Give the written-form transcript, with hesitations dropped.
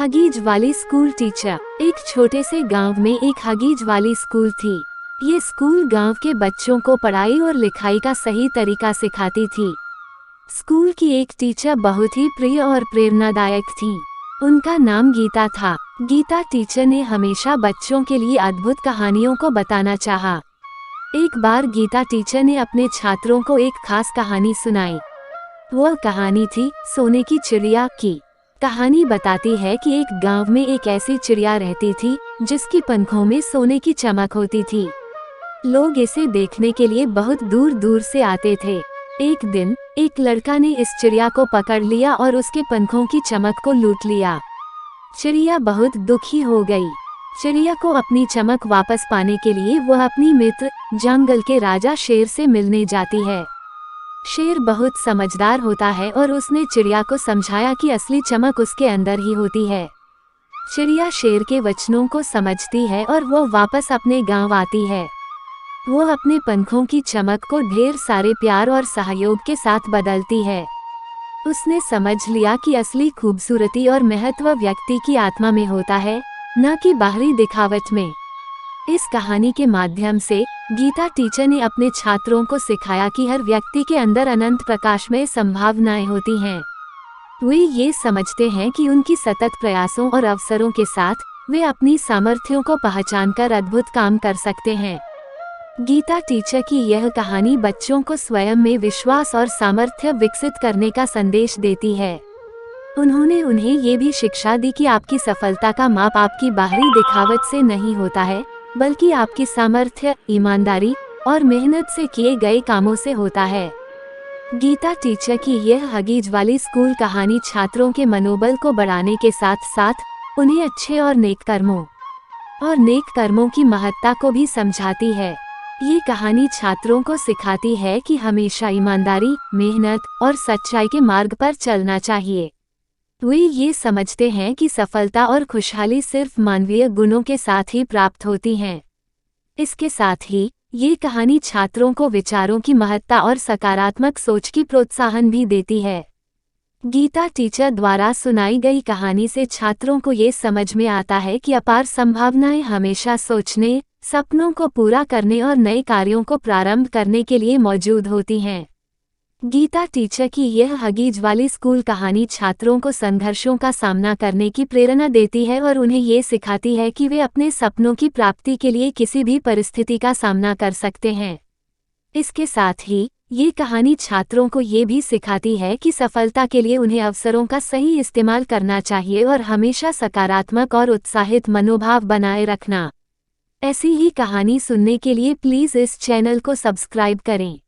Huggies वाली school teacher. एक छोटे से गांव में एक हगीज वाली स्कूल थी। ये स्कूल गांव के बच्चों को पढ़ाई और लिखाई का सही तरीका सिखाती थी। स्कूल की एक टीचर बहुत ही प्रिय और प्रेरणादायक थी। उनका नाम गीता था। गीता टीचर ने हमेशा बच्चों के लिए अद्भुत कहानियों को बताना चाहा। एक बार गीता टीचर ने अपने छात्रों को एक खास कहानी सुनाई। वह कहानी थी सोने की चिड़िया की। कहानी बताती है कि एक गांव में एक ऐसी चिड़िया रहती थी जिसकी पंखों में सोने की चमक होती थी। लोग इसे देखने के लिए बहुत दूर दूर से आते थे। एक दिन एक लड़का ने इस चिड़िया को पकड़ लिया और उसके पंखों की चमक को लूट लिया। चिड़िया बहुत दुखी हो गई। चिड़िया को अपनी चमक वापस पाने के लिए वह अपनी मित्र जंगल के राजा शेर से मिलने जाती है। शेर बहुत समझदार होता है और उसने चिड़िया को समझाया कि असली चमक उसके अंदर ही होती है। चिड़िया शेर के वचनों को समझती है और वह वापस अपने गांव आती है। वह अपने पंखों की चमक को ढेर सारे प्यार और सहयोग के साथ बदलती है। उसने समझ लिया कि असली खूबसूरती और महत्व व्यक्ति की आत्मा में होता है, न कि बाहरी दिखावट में। इस कहानी के माध्यम से गीता टीचर ने अपने छात्रों को सिखाया कि हर व्यक्ति के अंदर अनंत प्रकाश में संभावनाएं होती हैं। वे ये समझते हैं कि उनकी सतत प्रयासों और अवसरों के साथ वे अपनी सामर्थ्यों को पहचानकर अद्भुत काम कर सकते हैं। गीता टीचर की यह कहानी बच्चों को स्वयं में विश्वास और सामर्थ्य विकसित करने का संदेश देती है। उन्होंने उन्हें ये भी शिक्षा दी कि आपकी सफलता का माप आपकी बाहरी दिखावट से नहीं होता है, बल्कि आपकी सामर्थ्य, ईमानदारी और मेहनत से किए गए कामों से होता है। गीता टीचर की यह हगीज वाली स्कूल कहानी छात्रों के मनोबल को बढ़ाने के साथ साथ उन्हें अच्छे और नेक कर्मों की महत्ता को भी समझाती है। ये कहानी छात्रों को सिखाती है कि हमेशा ईमानदारी, मेहनत और सच्चाई के मार्ग पर चलना चाहिए। वे ये समझते हैं कि सफलता और खुशहाली सिर्फ मानवीय गुणों के साथ ही प्राप्त होती हैं। इसके साथ ही ये कहानी छात्रों को विचारों की महत्ता और सकारात्मक सोच की प्रोत्साहन भी देती है। गीता टीचर द्वारा सुनाई गई कहानी से छात्रों को ये समझ में आता है कि अपार संभावनाएं हमेशा सोचने, सपनों को पूरा करने और नए कार्यों को प्रारंभ करने के लिए मौजूद होती हैं। गीता टीचर की यह हगीज वाली स्कूल कहानी छात्रों को संघर्षों का सामना करने की प्रेरणा देती है और उन्हें ये सिखाती है कि वे अपने सपनों की प्राप्ति के लिए किसी भी परिस्थिति का सामना कर सकते हैं। इसके साथ ही ये कहानी छात्रों को ये भी सिखाती है कि सफलता के लिए उन्हें अवसरों का सही इस्तेमाल करना चाहिए और हमेशा सकारात्मक और उत्साहित मनोभाव बनाए रखना। ऐसी ही कहानी सुनने के लिए प्लीज़ इस चैनल को सब्सक्राइब करें।